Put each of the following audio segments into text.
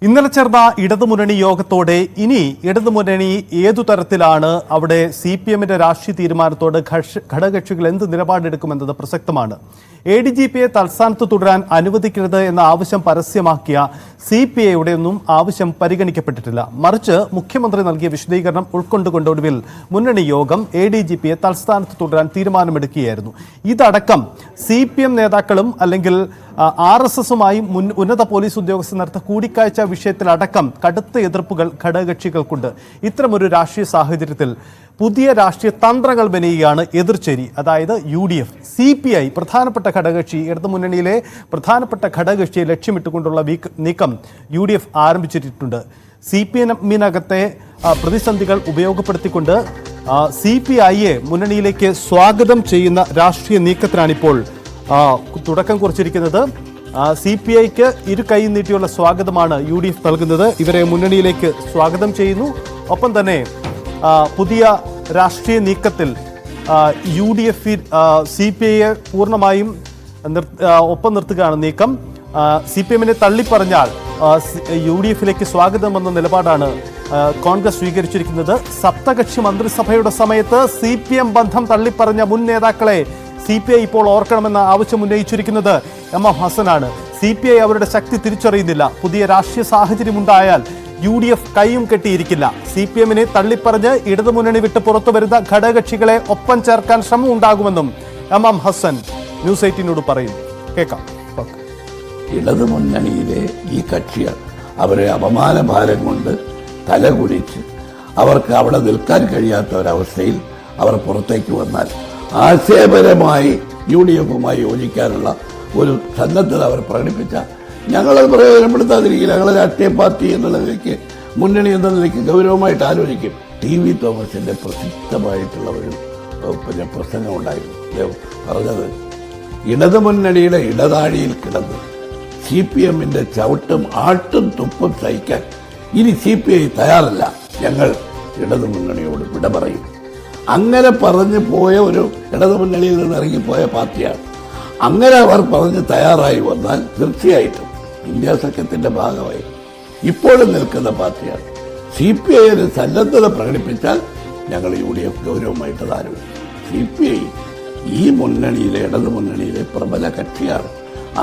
ഇന്നലെ ചേർന്ന ഇടതുമുന്നണി യോഗത്തോടെ ഇനി ഇടതുമുന്നണി ഏതു തരത്തിലാണ് അവിടെ CPM-ന്റെ രാഷ്ട്രീയ തീരുമാനത്തോട് ഘടകകക്ഷികൾ എന്ത് നിലപാടെടുക്കുമെന്നത് പ്രസക്തമാണ്. ADGPയെ തൽസ്ഥാനത്ത് തുടരാൻ അനുവദിക്കരുത് എന്ന ആവശ്യം പരസ്യമാക്കിയ CPI-യുടെ ഒന്നും ആവശ്യം പരിഗണിക്കപ്പെട്ടിട്ടില്ല. മറിച്ച് മുഖ്യമന്ത്രി നൽകിയ വിശദീകരണം ഉൾക്കൊണ്ടുകൊണ്ട് ഒടുവിൽ മുന്നണി യോഗം ADGPയെ തൽസ്ഥാനത്ത് തുടരാൻ തീരുമാനമെടുക്കുകയായിരുന്നു. ഇതടക്കം CPM നേതാക്കളും അല്ലെങ്കിൽ RSS-ഉമായി ഉന്നത പോലീസ് ഉദ്യോഗസ്ഥർ നടത്തിയ കൂടിക്കാഴ്ച വിഷയത്തിലടക്കം കടുത്ത എതിർപ്പുകൾ ഘടകകക്ഷികൾക്കുണ്ട്. ഇത്തരമൊരു രാഷ്ട്രീയ സാഹചര്യത്തിൽ പുതിയ രാഷ്ട്രീയ തന്ത്രങ്ങൾ മെനയുകയാണ് എതിർചേരി, അതായത് UDF. CPI പ്രധാനപ്പെട്ട ഘടകകക്ഷി, ഇടതുമുന്നണിയിലെ പ്രധാനപ്പെട്ട ഘടകകക്ഷിയെ ലക്ഷ്യമിട്ടുകൊണ്ടുള്ള നീക്കം UDF ആരംഭിച്ചിട്ടുണ്ട്. CPM-നകത്തെ പ്രതിസന്ധികൾ ഉപയോഗപ്പെടുത്തിക്കൊണ്ട് CPI-യെ മുന്നണിയിലേക്ക് സ്വാഗതം ചെയ്യുന്ന രാഷ്ട്രീയ നീക്കത്തിനാണിപ്പോൾ തുടക്കം കുറിച്ചിരിക്കുന്നത്. CPI-ക്ക് ഇരു കൈ നീട്ടിയുള്ള സ്വാഗതമാണ് UDF നൽകുന്നത്. ഇവരെ മുന്നണിയിലേക്ക് സ്വാഗതം ചെയ്യുന്നു. ഒപ്പം തന്നെ പുതിയ രാഷ്ട്രീയ നീക്കത്തിൽ UDF CPI-യെ പൂർണ്ണമായും ഒപ്പം നിർത്തുകയാണ് നീക്കം. CPM-നെ തള്ളിപ്പറഞ്ഞാൽ UDF-ലേക്ക് സ്വാഗതമെന്ന നിലപാടാണ് കോൺഗ്രസ് സ്വീകരിച്ചിരിക്കുന്നത്. സപ്തകക്ഷി മന്ത്രിസഭയുടെ സമയത്ത് CPM ബന്ധം തള്ളിപ്പറഞ്ഞ മുൻ നേതാക്കളെ CPI ഇപ്പോൾ ഓർക്കണമെന്ന ആവശ്യം ഉന്നയിച്ചിരിക്കുന്നത് MM ഹസനാണ്. CPI അവരുടെ ശക്തി തിരിച്ചറിയുന്നില്ല. പുതിയ രാഷ്ട്രീയ സാഹചര്യമുണ്ടായാൽ UDF കൈയും കെട്ടിയിരിക്കില്ല. CPM-നെ തള്ളിപ്പറഞ്ഞ് ഇടതുമുന്നണി വിട്ട് പുറത്തു വരുന്ന ഘടകകക്ഷികളെ ഒപ്പം ചേർക്കാൻ ശ്രമം ഉണ്ടാകുമെന്നും MM ഹസൻ ന്യൂസ് 18-നോട് പറയുന്നു. കേൾക്കാം. ഇടതുമുന്നണിയിലെ ഈ കക്ഷികൾ അവരെ അപമാനഭാരം കൊണ്ട് തലകുനിച്ച് അവർക്ക് അവിടെ നിൽക്കാൻ കഴിയാത്ത ഒരവസ്ഥയിൽ അവർ പുറത്തേക്ക് വന്നാൽ ആശയപരമായി UDF-മായി യോജിക്കാനുള്ള ഒരു സന്നദ്ധത അവർ പ്രകടിപ്പിച്ച ഞങ്ങളത് പ്രയോജനപ്പെടുത്താതിരിക്കില്ല. ഞങ്ങൾ രാഷ്ട്രീയ പാർട്ടി എന്നുള്ള നിലയ്ക്ക്, മുന്നണി എന്ന നിലയ്ക്ക് ഗൗരവമായിട്ട് ആലോചിക്കും. TV തോമസിന്റെ പ്രസിദ്ധമായിട്ടുള്ള ഒരു പ്രസംഗം ഉണ്ടായിരുന്നു. അദ്ദേഹം പറഞ്ഞത്, ഇടതുമുന്നണിയുടെ ഇടതാഴിയിൽ കിടന്ന് CPM-ന്റെ ചവിട്ടും ആട്ടും തുപ്പും സഹിക്കാൻ ഇനി CPI തയ്യാറല്ല, ഞങ്ങൾ ഇടതുമുന്നണിയോട് വിട പറയും. അങ്ങനെ പറഞ്ഞു പോയ ഒരു ഇടതുമുന്നണിയിൽ നിന്ന് ഇറങ്ങിപ്പോയ പാർട്ടിയാണ്. അങ്ങനെ അവർ പറഞ്ഞ് തയ്യാറായി വന്നാൽ തീർച്ചയായിട്ടും ഇന്ത്യ സഖ്യത്തിന്റെ ഭാഗമായി ഇപ്പോഴും നിൽക്കുന്ന പാർട്ടിയാണ്. CPI ഒരു സന്നദ്ധത പ്രകടിപ്പിച്ചാൽ ഞങ്ങൾ UDF ഗൗരവമായിട്ട് ആരും. CPI ഈ മുന്നണിയിലെ ഇടതുമുന്നണിയിലെ പ്രബല കക്ഷിയാണ്.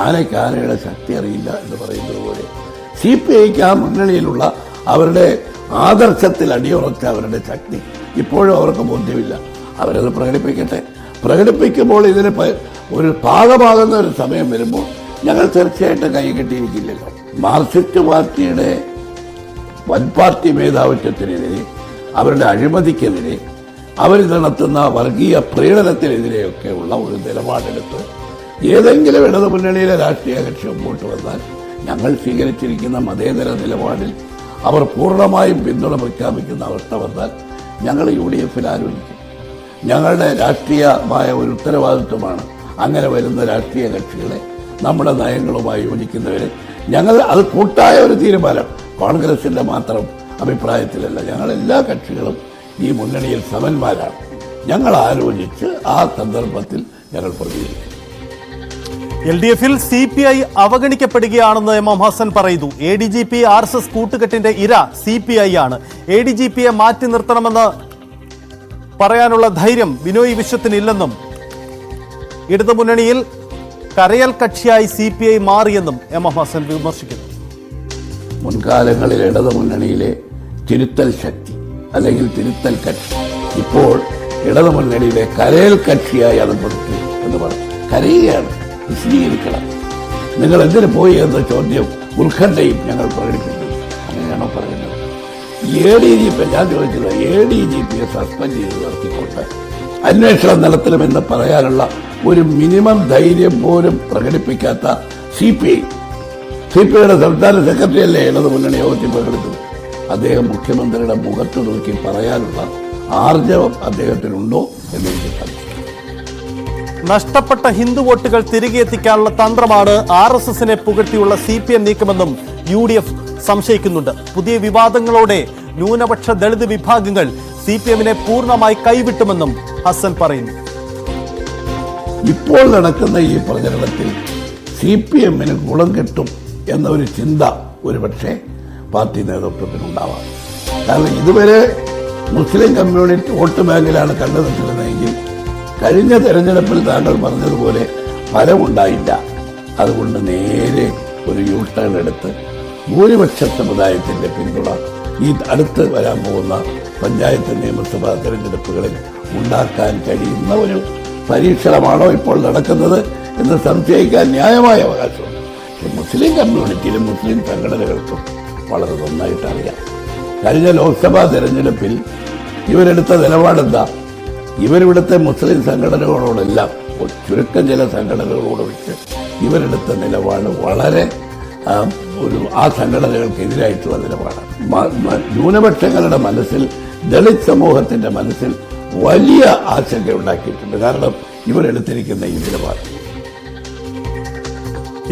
ആനയ്ക്ക് ആനയുടെ ശക്തി അറിയില്ല എന്ന് പറയുന്നത് പോലെ CPIക്ക് ആ മുന്നണിയിലുള്ള അവരുടെ ആദർശത്തിൽ അടിയുറച്ച അവരുടെ ശക്തി ഇപ്പോഴും അവർക്ക് ബോധ്യമില്ല. അവരത് പ്രകടിപ്പിക്കട്ടെ. പ്രകടിപ്പിക്കുമ്പോൾ ഇതിന് ഒരു ഭാഗമാകുന്ന ഒരു സമയം വരുമ്പോൾ ഞങ്ങൾ തീർച്ചയായിട്ടും കൈകെട്ടിയിരിക്കില്ലല്ലോ. മാർക്സിസ്റ്റ് പാർട്ടിയുടെ വൻപാർട്ടി മേധാവിത്വത്തിനെതിരെ, അവരുടെ അഴിമതിക്കെതിരെ, അവർ നടത്തുന്ന വർഗീയ പ്രീണനത്തിനെതിരെയൊക്കെയുള്ള ഒരു നിലപാടെടുത്ത് ഏതെങ്കിലും ഇടതുമുന്നണിയിലെ രാഷ്ട്രീയ കക്ഷി മുമ്പോട്ട് വന്നാൽ ഞങ്ങൾ സ്വീകരിച്ചിരിക്കുന്ന മതേതര നിലപാടിൽ അവർ പൂർണ്ണമായും പിന്തുണ പ്രഖ്യാപിക്കുന്ന അവസ്ഥ വന്നാൽ ഞങ്ങൾ UDF-ൽ ആലോചിക്കും. ഞങ്ങളുടെ രാഷ്ട്രീയമായ ഒരു ഉത്തരവാദിത്വമാണ് അങ്ങനെ വരുന്ന രാഷ്ട്രീയ കക്ഷികളെ, നമ്മുടെ നയങ്ങളുമായി യോജിക്കുന്നവരെ ഞങ്ങൾ അത് കൂട്ടായ ഒരു തീരുമാനം, കോൺഗ്രസിന്റെ മാത്രം അഭിപ്രായത്തിലല്ല. ഞങ്ങൾ എല്ലാ കക്ഷികളും ഈ മുന്നണിയിൽ സമന്മാരാണ്. ഞങ്ങൾ ആലോചിച്ച് ആ സന്ദർഭത്തിൽ ഞങ്ങൾ പ്രതികരിക്കും. LDF-ൽ CPI അവഗണിക്കപ്പെടുകയാണെന്ന് MM ഹസൻ പറയുന്നു. ADGP RSS കൂട്ടുകെട്ടിന്റെ ഇര CPI ആണ്. ADGPയെ മാറ്റി നിർത്തണമെന്ന് പറയാനുള്ള ധൈര്യം ബിനോയ് വിശ്വത്തിനില്ലെന്നും ഇടതുമുന്നണിയിൽ കരയൽ കക്ഷിയായി CPI മാറിയെന്നും MM ഹസൻ വിമർശിക്കുന്നു. മുൻകാലങ്ങളിൽ ഇടതുമുന്നണിയിലെ തിരുത്തൽ ശക്തി അല്ലെങ്കിൽ തിരുത്തൽ കക്ഷി ഇപ്പോൾ ഇടതുമുന്നണിയിലെ കരയൽ കക്ഷിയായി അത് കൊടുത്തു എന്ന് പറഞ്ഞു. കരയുകയാണ്. വിശദീകരിക്കണം. നിങ്ങൾ എന്തിനു പോയി എന്ന ചോദ്യം ഉത്കണ്ഠയും ഞങ്ങൾ പ്രകടിപ്പിച്ചു. അങ്ങനെയാണോ പറയുന്നത്? ADGP ഞാൻ ചോദിച്ചത്, ADGPയെ സസ്പെൻഡ് ചെയ്ത് നിർത്തിക്കൊണ്ട് അന്വേഷണം നടത്തണമെന്ന് പറയാനുള്ള ഒരു മിനിമം ധൈര്യം പോലും പ്രകടിപ്പിക്കാത്ത CPIയുടെ സംസ്ഥാന സെക്രട്ടറി അല്ലേ ഇടതുമുന്നണി യോഗത്തിൽ പങ്കെടുത്തത്. അദ്ദേഹം മുഖ്യമന്ത്രിയുടെ മുഖത്ത് നോക്കി പറയാനുള്ള ആർജവം അദ്ദേഹത്തിനുണ്ടോ എന്ന് എനിക്ക് സംശയം. നഷ്ടപ്പെട്ട ഹിന്ദു വോട്ടുകൾ തിരികെ എത്തിക്കാനുള്ള തന്ത്രമാണ് RSS-നെ പുകഴ്ത്തിയുള്ള CPM നീക്കമെന്നും UDF സംശയിക്കുന്നുണ്ട്. പുതിയ വിവാദങ്ങളോടെ ന്യൂനപക്ഷ ദളിത് വിഭാഗങ്ങൾ CPM-നെ പൂർണ്ണമായി കൈവിട്ടുമെന്നും ഹസൻ പറയുന്നു. ഇപ്പോൾ നടക്കുന്ന ഈ പ്രചരണത്തിൽ CPM-ന് ഗുണം കിട്ടും എന്ന ഒരു ചിന്ത ഒരുപക്ഷെ പാർട്ടി നേതൃത്വത്തിനുണ്ടാവാം. കാരണം ഇതുവരെ മുസ്ലിം കമ്മ്യൂണിറ്റി വോട്ട് ബാങ്കിലാണ് കണ്ടുനിൽക്കുന്നതെങ്കിൽ കഴിഞ്ഞ തെരഞ്ഞെടുപ്പിൽ താങ്കൾ പറഞ്ഞതുപോലെ ഫലമുണ്ടായില്ല. അതുകൊണ്ട് നേരെ ഒരു യൂ ടേൺ എടുത്ത് ഭൂരിപക്ഷ സമുദായത്തിന്റെ പിന്തുണ ഈ അടുത്ത് വരാൻ പോകുന്ന പഞ്ചായത്ത് നിയമസഭാ തെരഞ്ഞെടുപ്പുകളിൽ ഉണ്ടാക്കാൻ കഴിയുന്ന ഒരു പരീക്ഷണമാണോ ഇപ്പോൾ നടക്കുന്നത് എന്ന് സംശയിക്കാൻ ന്യായമായ അവകാശമുണ്ട്. പക്ഷെ മുസ്ലിം കമ്മ്യൂണിറ്റിയിലും മുസ്ലിം സംഘടനകൾക്കും വളരെ നന്നായിട്ട് അറിയാം. കഴിഞ്ഞ ലോക്സഭാ തെരഞ്ഞെടുപ്പിൽ ഇവരെടുത്ത നിലപാടെന്താ? ഇവരിവിടുത്തെ മുസ്ലിം സംഘടനകളോടെല്ലാം ചുരുക്കം ചില സംഘടനകളോട് വെച്ച് ഇവരെടുത്ത നിലപാട് വളരെ ആ സംഘടനകൾക്കെതിരായിട്ടുള്ള നിലപാടാണ്. ന്യൂനപക്ഷങ്ങളുടെ മനസ്സിൽ, ദളിത് സമൂഹത്തിന്റെ മനസ്സിൽ വലിയ ആശങ്ക ഉണ്ടാക്കിയിട്ടുണ്ട്. കാരണം ഇവരെടുത്തിരിക്കുന്ന ഈ നിലപാട്,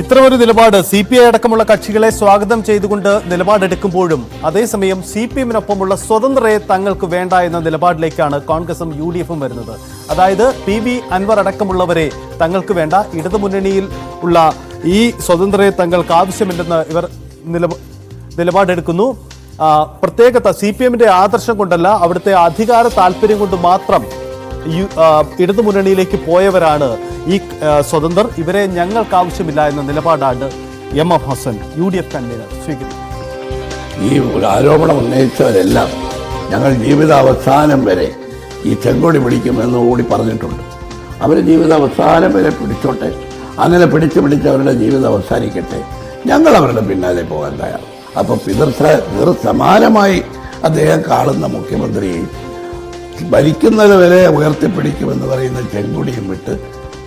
ഇത്തരമൊരു നിലപാട് CPI അടക്കമുള്ള കക്ഷികളെ സ്വാഗതം ചെയ്തുകൊണ്ട് നിലപാടെടുക്കുമ്പോഴും അതേസമയം CPM-നൊപ്പമുള്ള സ്വതന്ത്രരെ തങ്ങൾക്ക് വേണ്ട എന്ന നിലപാടിലേക്കാണ് കോൺഗ്രസും UDF-ഉം വരുന്നത്. അതായത് PV അൻവർ അടക്കമുള്ളവരെ തങ്ങൾക്ക് വേണ്ട, ഇടതുമുന്നണിയിൽ ഉള്ള ഈ സ്വതന്ത്രരെ തങ്ങൾക്ക് ആവശ്യമില്ലെന്ന് ഇവർ നിലപാടെടുക്കുന്നു. പ്രത്യേകത CPM-ന്റെ ആദർശം കൊണ്ടല്ല, അവിടുത്തെ അധികാര താല്പര്യം കൊണ്ട് മാത്രം ഇടതുമുന്നണിയിലേക്ക് പോയവരാണ് ഈ സ്വതന്ത്രർ. ഇവരെ ഞങ്ങൾക്ക് ആവശ്യമില്ല എന്ന നിലപാടാണ് MF ഹസൻ UDF കൺവീനർ സ്വീകരിക്കുന്നത്. ഈ ഒരു ആരോപണം ഉന്നയിച്ചവരെല്ലാം ഞങ്ങൾ ജീവിതാവസാനം വരെ ഈ ചെങ്കൊടി പിടിക്കുമെന്ന് കൂടി പറഞ്ഞിട്ടുണ്ട്. അവർ ജീവിതാവസാനം വരെ പിടിച്ചോട്ടെ, അങ്ങനെ പിടിച്ച് അവരുടെ ജീവിതം അവസാനിക്കട്ടെ, ഞങ്ങൾ അവരുടെ പിന്നാലെ പോകാൻ തയ്യാറാണ്. അപ്പോൾ സമാനമായി അദ്ദേഹം കാണുന്ന മുഖ്യമന്ത്രിയെയും ഭരിക്കുന്നത് വരെ ഉയർത്തിപ്പിടിക്കുമെന്ന് പറയുന്ന ചെങ്കൊടിയും വിട്ട്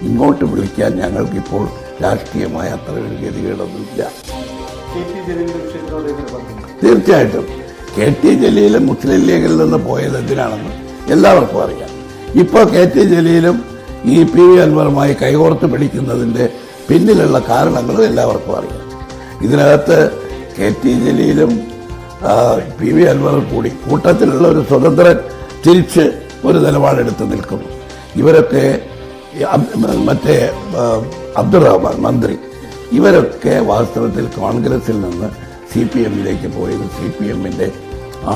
ഇങ്ങോട്ട് വിളിക്കാൻ ഞങ്ങൾക്കിപ്പോൾ രാഷ്ട്രീയമായ അത്ര ഒരു ഗതികേടൊന്നുമില്ല. തീർച്ചയായിട്ടും KT ജലീലും മുസ്ലിം ലീഗിൽ നിന്ന് പോയത് എന്തിനാണെന്ന് എല്ലാവർക്കും അറിയാം. ഇപ്പോൾ KT ജലീലും ഈ PV അൻവറുമായി കൈകോർത്ത് പിടിക്കുന്നതിൻ്റെ പിന്നിലുള്ള കാരണങ്ങളും എല്ലാവർക്കും അറിയാം. ഇതിനകത്ത് KT ജലീലും PV അൻവറും കൂടി കൂട്ടത്തിലുള്ള ഒരു സ്വതന്ത്രൻ തിരിച്ച് ഒരു നിലപാടെടുത്ത് നിൽക്കുന്നു. ഇവരൊക്കെ മറ്റേ അബ്ദുറഹ്മാൻ മന്ത്രി, ഇവരൊക്കെ വാസ്തവത്തിൽ കോൺഗ്രസിൽ നിന്ന് CPM-ലേക്ക് പോയത് CPM-ന്റെ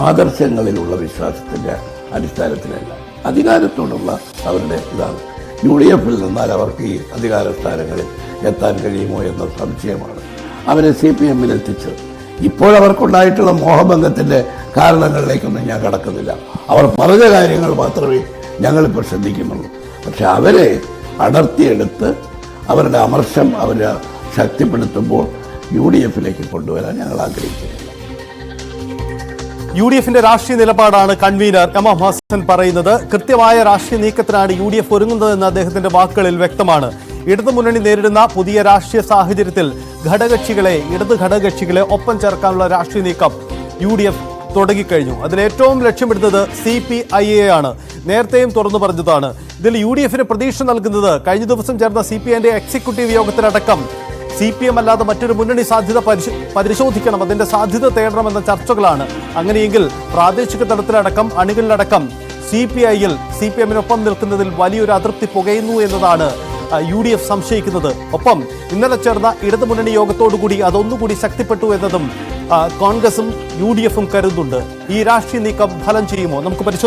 ആദർശങ്ങളിലുള്ള വിശ്വാസത്തിന്റെ അടിസ്ഥാനത്തിലല്ല, അധികാരത്തോടുള്ള അവരുടെ ഇതാണ്. UDF-ൽ നിന്നാൽ അവർക്ക് ഈ അധികാര സ്ഥാനങ്ങളിൽ എത്താൻ കഴിയുമോ എന്ന സംശയമാണ് അവരെ CPM-ൽ എത്തിച്ചത്. ഇപ്പോഴവർക്കുണ്ടായിട്ടുള്ള മോഹഭംഗത്തിന്റെ കാരണങ്ങളിലേക്കൊന്നും ഞാൻ കടക്കുന്നില്ല. അവർ പറഞ്ഞ കാര്യങ്ങൾ മാത്രമേ ഞങ്ങളിപ്പോൾ ശ്രദ്ധിക്കുന്നുള്ളൂ. പക്ഷെ അവരെ അടർത്തിയെടുത്ത് അവരുടെ അമർഷം അവരെ ശക്തിപ്പെടുത്തുമ്പോൾ UDF-ലേക്ക് കൊണ്ടുവരാൻ ഞങ്ങൾ ആഗ്രഹിക്കുന്നില്ല. UDF-ന്റെ രാഷ്ട്രീയ നിലപാടാണ് കൺവീനർ MF ഹസൻ പറയുന്നത്. കൃത്യമായ രാഷ്ട്രീയ നീക്കത്തിനാണ് UDF ഒരുങ്ങുന്നതെന്ന് അദ്ദേഹത്തിന്റെ വാക്കുകളിൽ വ്യക്തമാണ്. ഇടതുമുന്നണി നേരിടുന്ന പുതിയ രാഷ്ട്രീയ സാഹചര്യത്തിൽ ഇടത് ഘടകകക്ഷികളെ ഒപ്പം ചേർക്കാനുള്ള രാഷ്ട്രീയ നീക്കം UDF തുടങ്ങിക്കഴിഞ്ഞു. അതിലേറ്റവും ലക്ഷ്യമിടുന്നത് CPI-യെ ആണ്. നേരത്തെയും തുറന്നു പറഞ്ഞതാണ്. ഇതിൽ UDF-ന് പ്രതീക്ഷ നൽകുന്നത് കഴിഞ്ഞ ദിവസം ചേർന്ന CPI-ന്റെ എക്സിക്യൂട്ടീവ് യോഗത്തിലടക്കം CPM അല്ലാതെ മറ്റൊരു മുന്നണി സാധ്യത പരിശോധിക്കണം, അതിന്റെ സാധ്യത തേടണമെന്ന ചർച്ചകളാണ്. അങ്ങനെയെങ്കിൽ പ്രാദേശിക തലത്തിലടക്കം അണികളിലടക്കം CPI-യിൽ CPM-നൊപ്പം നിൽക്കുന്നതിൽ വലിയൊരു അതൃപ്തി പുകയുന്നു എന്നതാണ് UDF സംശയിക്കുന്നത്. ഒപ്പം ഇന്നലെ ചേർന്ന ഇടതുമുന്നണി യോഗത്തോടുകൂടി അതൊന്നുകൂടി ശക്തിപ്പെട്ടു എന്നതും കോൺഗ്രസും UDF-ഉം കരുതുന്നുണ്ട്. ഈ രാഷ്ട്രീയ നീക്കം ഫലം ചെയ്യുമോ? നമുക്ക് പരിശോധിക്കാം.